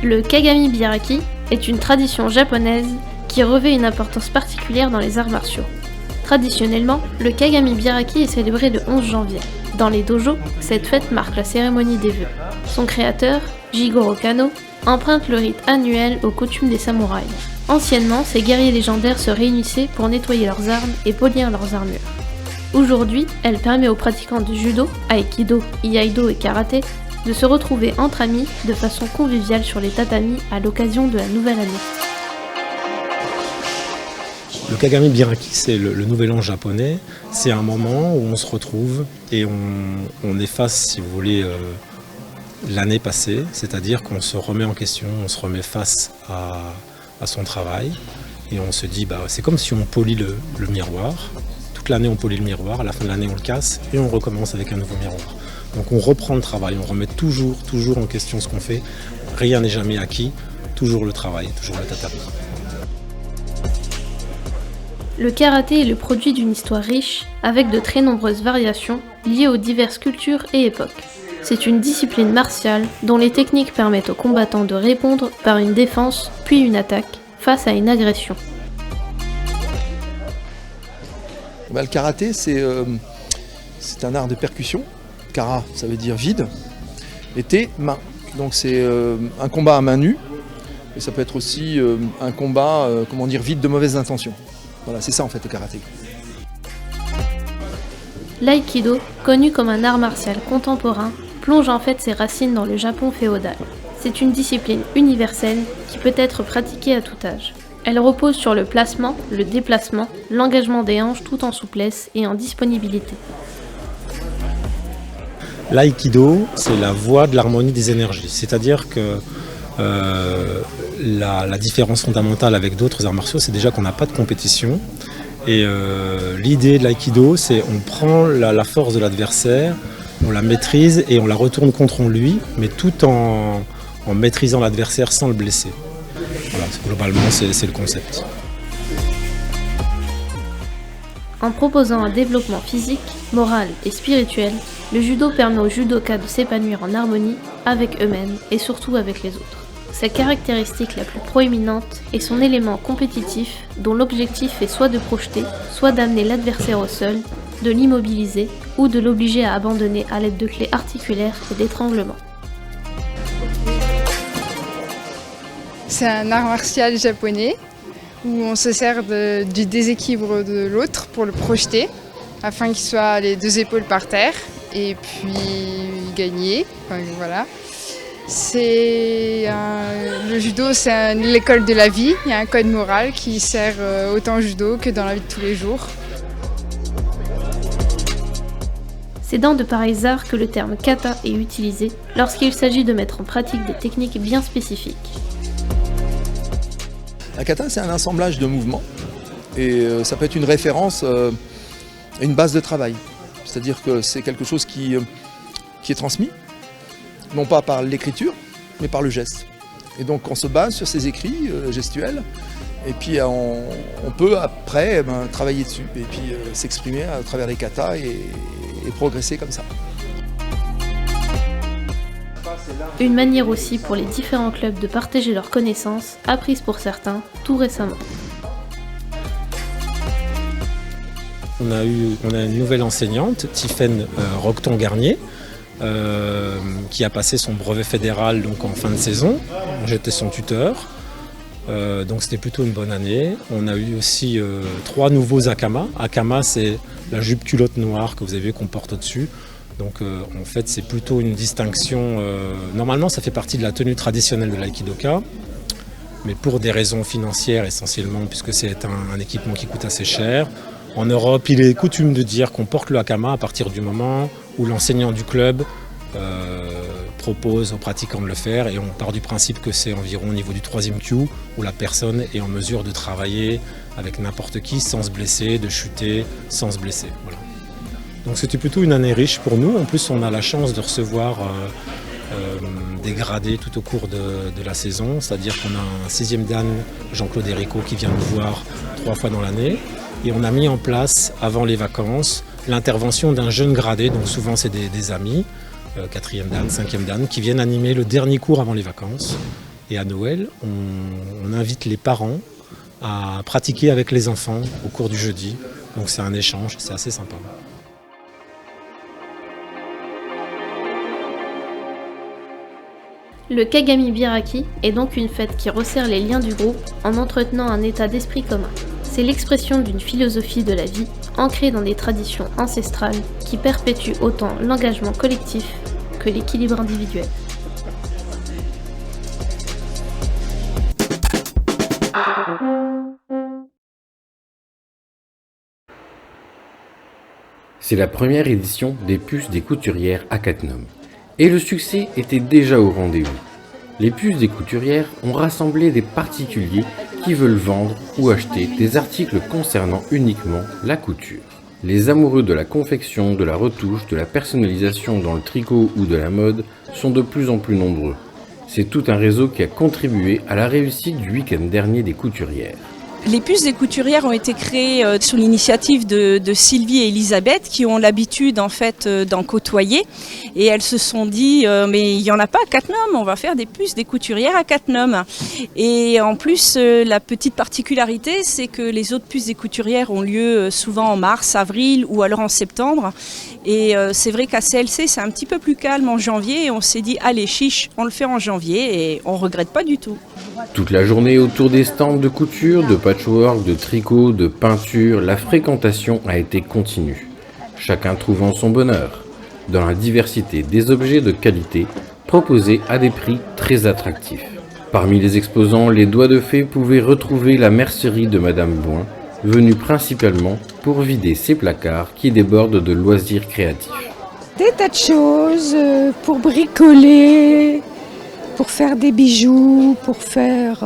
Le Kagami Biraki est une tradition japonaise qui revêt une importance particulière dans les arts martiaux. Traditionnellement, le Kagami Biraki est célébré le 11 janvier. Dans les dojos, cette fête marque la cérémonie des vœux. Son créateur, Jigoro Kano, emprunte le rite annuel aux coutumes des samouraïs. Anciennement, ces guerriers légendaires se réunissaient pour nettoyer leurs armes et polir leurs armures. Aujourd'hui, elle permet aux pratiquants de judo, aïkido, iaido et karaté de se retrouver entre amis de façon conviviale sur les tatamis à l'occasion de la nouvelle année. Le Kagami Biraki, c'est le nouvel an japonais. C'est un moment où on se retrouve et on efface, si vous voulez, l'année passée. C'est-à-dire qu'on se remet en question, on se remet face à son travail. Et on se dit, c'est comme si on polit le miroir. Toute l'année, on polit le miroir. À la fin de l'année, on le casse et on recommence avec un nouveau miroir. Donc on reprend le travail, on remet toujours en question ce qu'on fait. Rien n'est jamais acquis, toujours le travail, toujours le tatami. Le karaté est le produit d'une histoire riche, avec de très nombreuses variations liées aux diverses cultures et époques. C'est une discipline martiale dont les techniques permettent aux combattants de répondre par une défense puis une attaque face à une agression. Le karaté, c'est un art de percussion. Kara, ça veut dire vide, et té, main. Donc c'est un combat à main nue, et ça peut être aussi un combat, vide de mauvaises intentions. Voilà, c'est ça en fait le karaté. L'aïkido, connu comme un art martial contemporain, plonge en fait ses racines dans le Japon féodal. C'est une discipline universelle qui peut être pratiquée à tout âge. Elle repose sur le placement, le déplacement, l'engagement des hanches tout en souplesse et en disponibilité. L'aïkido, c'est la voie de l'harmonie des énergies. C'est-à-dire que la différence fondamentale avec d'autres arts martiaux, c'est déjà qu'on n'a pas de compétition. Et l'idée de l'aïkido, c'est on prend la force de l'adversaire, on la maîtrise et on la retourne contre lui, mais tout en maîtrisant l'adversaire sans le blesser. Voilà, globalement, c'est le concept. En proposant un développement physique, moral et spirituel, le judo permet aux judokas de s'épanouir en harmonie avec eux-mêmes et surtout avec les autres. Sa caractéristique la plus proéminente est son élément compétitif dont l'objectif est soit de projeter, soit d'amener l'adversaire au sol, de l'immobiliser ou de l'obliger à abandonner à l'aide de clés articulaires et d'étranglement. C'est un art martial japonais où on se sert du déséquilibre de l'autre pour le projeter afin qu'il soit les deux épaules par terre et puis gagner. Voilà. Le judo, c'est l'école de la vie. Il y a un code moral qui sert autant au judo que dans la vie de tous les jours. C'est dans de pareils arts que le terme kata est utilisé lorsqu'il s'agit de mettre en pratique des techniques bien spécifiques. Un kata, c'est un assemblage de mouvements et ça peut être une référence, une base de travail. C'est-à-dire que c'est quelque chose qui est transmis, non pas par l'écriture, mais par le geste. Et donc on se base sur ces écrits gestuels et puis on peut après travailler dessus et puis s'exprimer à travers les katas et progresser comme ça. Une manière aussi pour les différents clubs de partager leurs connaissances, apprises pour certains tout récemment. On a une nouvelle enseignante, Tiffaine Roqueton-Garnier, qui a passé son brevet fédéral donc en fin de saison. J'étais son tuteur, donc c'était plutôt une bonne année. On a eu aussi 3 nouveaux akama. Akama, c'est la jupe culotte noire que vous avez vu qu'on porte au-dessus. Donc en fait c'est plutôt une distinction, normalement ça fait partie de la tenue traditionnelle de l'aïkidoka, mais pour des raisons financières essentiellement, puisque c'est un équipement qui coûte assez cher. En Europe, il est coutume de dire qu'on porte le hakama à partir du moment où l'enseignant du club propose aux pratiquants de le faire, et on part du principe que c'est environ au niveau du 3e kyu où la personne est en mesure de travailler avec n'importe qui sans se blesser, de chuter sans se blesser. Voilà. Donc c'était plutôt une année riche pour nous. En plus, on a la chance de recevoir des gradés tout au cours de la saison. C'est-à-dire qu'on a un 6e dan, Jean-Claude Héricault, qui vient nous voir 3 fois dans l'année. Et on a mis en place, avant les vacances, l'intervention d'un jeune gradé, donc souvent c'est des amis, 4e dan, 5e dan, qui viennent animer le dernier cours avant les vacances. Et à Noël, on invite les parents à pratiquer avec les enfants au cours du jeudi. Donc c'est un échange, c'est assez sympa. Le Kagami Biraki est donc une fête qui resserre les liens du groupe en entretenant un état d'esprit commun. C'est l'expression d'une philosophie de la vie ancrée dans des traditions ancestrales qui perpétuent autant l'engagement collectif que l'équilibre individuel. C'est la première édition des Puces des couturières à Cattenom. Et le succès était déjà au rendez-vous. Les Puces des couturières ont rassemblé des particuliers qui veulent vendre ou acheter des articles concernant uniquement la couture. Les amoureux de la confection, de la retouche, de la personnalisation dans le tricot ou de la mode sont de plus en plus nombreux. C'est tout un réseau qui a contribué à la réussite du week-end dernier des couturières. Les Puces des couturières ont été créées sous l'initiative de Sylvie et Elisabeth qui ont l'habitude en fait d'en côtoyer et elles se sont dit mais il n'y en a pas à Cattenom, on va faire des Puces des couturières à Cattenom. Et en plus la petite particularité c'est que les autres Puces des couturières ont lieu souvent en mars, avril ou alors en septembre et c'est vrai qu'à CLC c'est un petit peu plus calme en janvier et on s'est dit allez chiche, on le fait en janvier et on regrette pas du tout. Toute la journée autour des stands de couture, de patchwork, de tricot, de peinture, la fréquentation a été continue. Chacun trouvant son bonheur, dans la diversité des objets de qualité proposés à des prix très attractifs. Parmi les exposants, les Doigts de Fée pouvaient retrouver la mercerie de Madame Boin, venue principalement pour vider ses placards qui débordent de loisirs créatifs. Des tas de choses pour bricoler, pour faire des bijoux, pour faire...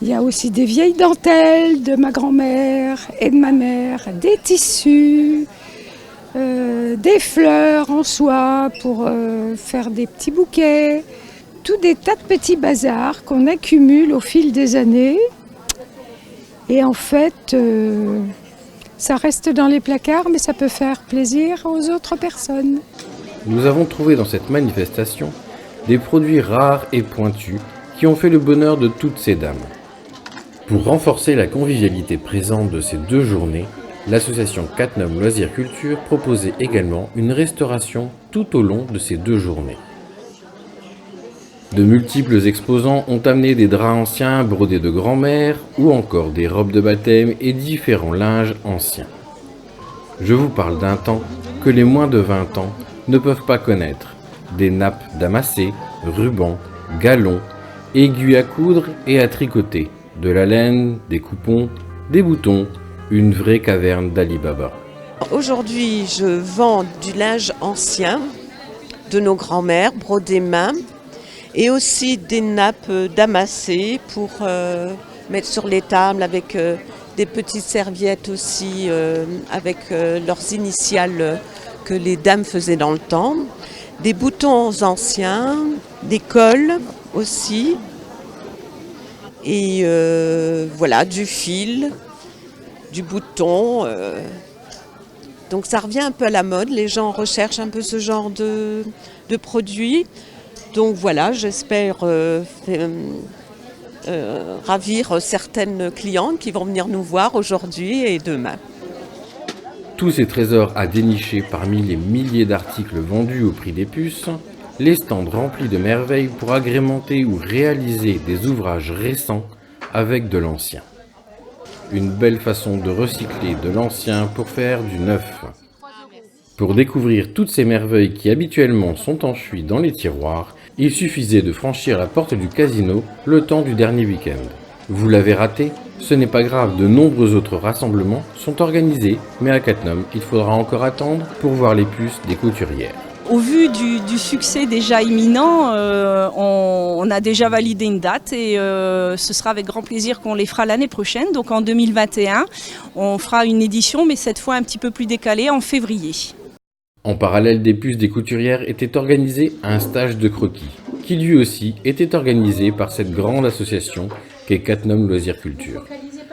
Il y a aussi des vieilles dentelles de ma grand-mère et de ma mère, des tissus, des fleurs en soie pour faire des petits bouquets. Tout des tas de petits bazars qu'on accumule au fil des années. Et en fait, ça reste dans les placards, mais ça peut faire plaisir aux autres personnes. Nous avons trouvé dans cette manifestation des produits rares et pointus qui ont fait le bonheur de toutes ces dames. Pour renforcer la convivialité présente de ces deux journées, l'association Cattenom Loisirs Culture proposait également une restauration tout au long de ces deux journées. De multiples exposants ont amené des draps anciens brodés de grand-mère ou encore des robes de baptême et différents linges anciens. Je vous parle d'un temps que les moins de 20 ans ne peuvent pas connaître. Des nappes damassées, rubans, galons, aiguilles à coudre et à tricoter, de la laine, des coupons, des boutons, une vraie caverne d'Ali Baba. Aujourd'hui, je vends du linge ancien de nos grands-mères, brodé main, et aussi des nappes damassées pour mettre sur les tables avec des petites serviettes aussi avec leurs initiales que les dames faisaient dans le temps. Des boutons anciens, des cols aussi, et voilà, du fil, du bouton. Donc ça revient un peu à la mode, les gens recherchent un peu ce genre de produits. Donc voilà, j'espère ravir certaines clientes qui vont venir nous voir aujourd'hui et demain. Tous ces trésors à dénicher parmi les milliers d'articles vendus au prix des puces, les stands remplis de merveilles pour agrémenter ou réaliser des ouvrages récents avec de l'ancien. Une belle façon de recycler de l'ancien pour faire du neuf. Pour découvrir toutes ces merveilles qui habituellement sont enfuies dans les tiroirs, il suffisait de franchir la porte du casino le temps du dernier week-end. Vous l'avez raté? Ce n'est pas grave, de nombreux autres rassemblements sont organisés, mais à Cattenom, il faudra encore attendre pour voir les puces des couturières. Au vu du succès déjà imminent, on a déjà validé une date et ce sera avec grand plaisir qu'on les fera l'année prochaine. Donc en 2021, on fera une édition, mais cette fois un petit peu plus décalée, en février. En parallèle des puces des couturières était organisé un stage de croquis, qui lui aussi était organisé par cette grande association qu'est Cattenom Loisirs Culture.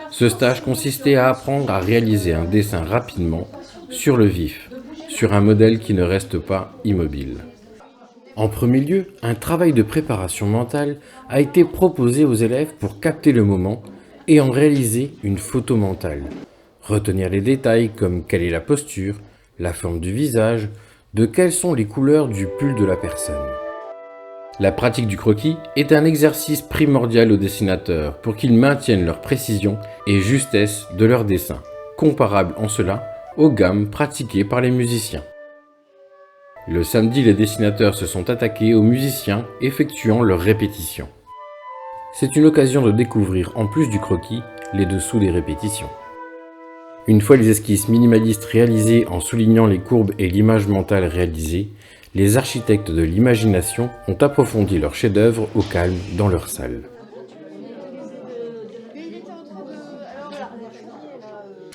Ce stage consistait à apprendre à réaliser un dessin rapidement, sur le vif, sur un modèle qui ne reste pas immobile. En premier lieu, un travail de préparation mentale a été proposé aux élèves pour capter le moment et en réaliser une photo mentale. Retenir les détails comme quelle est la posture, la forme du visage, de quelles sont les couleurs du pull de la personne. La pratique du croquis est un exercice primordial aux dessinateurs pour qu'ils maintiennent leur précision et justesse de leur dessin, comparable en cela aux gammes pratiquées par les musiciens. Le samedi, les dessinateurs se sont attaqués aux musiciens effectuant leurs répétitions. C'est une occasion de découvrir, en plus du croquis, les dessous des répétitions. Une fois les esquisses minimalistes réalisées en soulignant les courbes et l'image mentale réalisée, les architectes de l'imagination ont approfondi leur chef-d'œuvre au calme dans leur salle.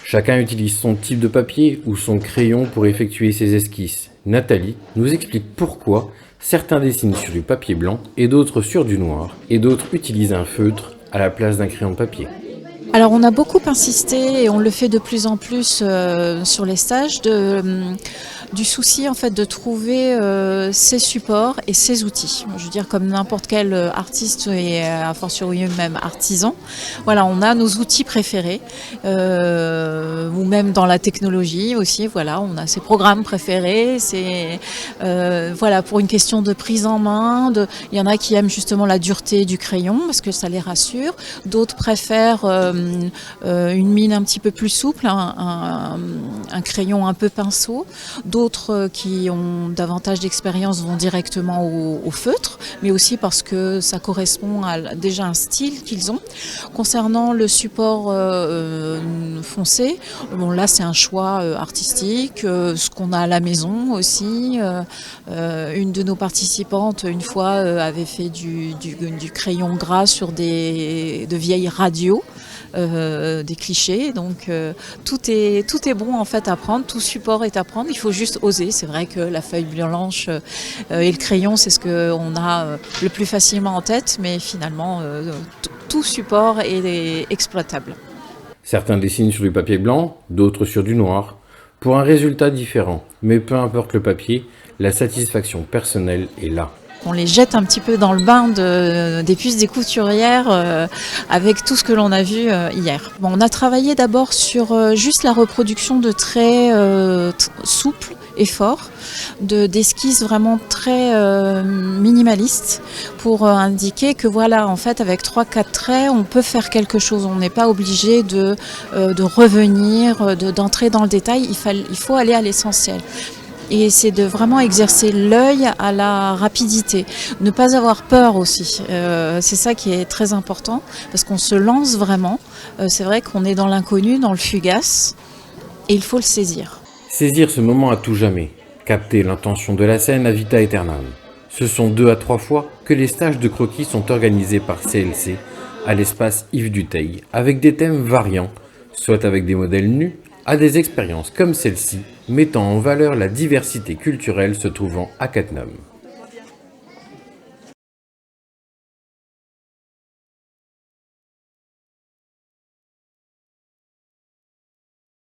Chacun utilise son type de papier ou son crayon pour effectuer ses esquisses. Nathalie nous explique pourquoi certains dessinent sur du papier blanc et d'autres sur du noir, et d'autres utilisent un feutre à la place d'un crayon de papier. Alors on a beaucoup insisté et on le fait de plus en plus sur les stages du souci en fait de trouver ses supports et ses outils. Je veux dire comme n'importe quel artiste et a fortiori même artisan, voilà on a nos outils préférés ou même dans la technologie aussi. Voilà on a ses programmes préférés. C'est voilà pour une question de prise en main. Il y en a qui aiment justement la dureté du crayon parce que ça les rassure. D'autres préfèrent une mine un petit peu plus souple, un crayon un peu pinceau. D'autres qui ont davantage d'expérience vont directement au feutre, mais aussi parce que ça correspond à déjà un style qu'ils ont. Concernant le support foncé, bon là c'est un choix artistique, ce qu'on a à la maison aussi. Une de nos participantes une fois avait fait du crayon gras sur de vieilles radios. Des clichés, donc tout est bon en fait à prendre, tout support est à prendre, il faut juste oser. C'est vrai que la feuille blanche et le crayon c'est ce qu'on a le plus facilement en tête, mais finalement tout support est exploitable. Certains dessinent sur du papier blanc, d'autres sur du noir, pour un résultat différent, mais peu importe le papier, la satisfaction personnelle est là. On les jette un petit peu dans le bain des puces des couturières avec tout ce que l'on a vu hier. Bon, on a travaillé d'abord sur juste la reproduction de traits souples et forts, d'esquisses vraiment très minimalistes pour indiquer que voilà, en fait, avec 3-4 traits, on peut faire quelque chose. On n'est pas obligé de revenir, d'entrer dans le détail. Il faut aller à l'essentiel. Et c'est de vraiment exercer l'œil à la rapidité, ne pas avoir peur aussi. C'est ça qui est très important parce qu'on se lance vraiment. C'est vrai qu'on est dans l'inconnu, dans le fugace et il faut le saisir. Saisir ce moment à tout jamais, capter l'intention de la scène à vita aeternam. Ce sont 2 à 3 fois que les stages de croquis sont organisés par CLC à l'espace Yves Dutheil avec des thèmes variants, soit avec des modèles nus, à des expériences comme celle-ci, mettant en valeur la diversité culturelle se trouvant à Cattenom.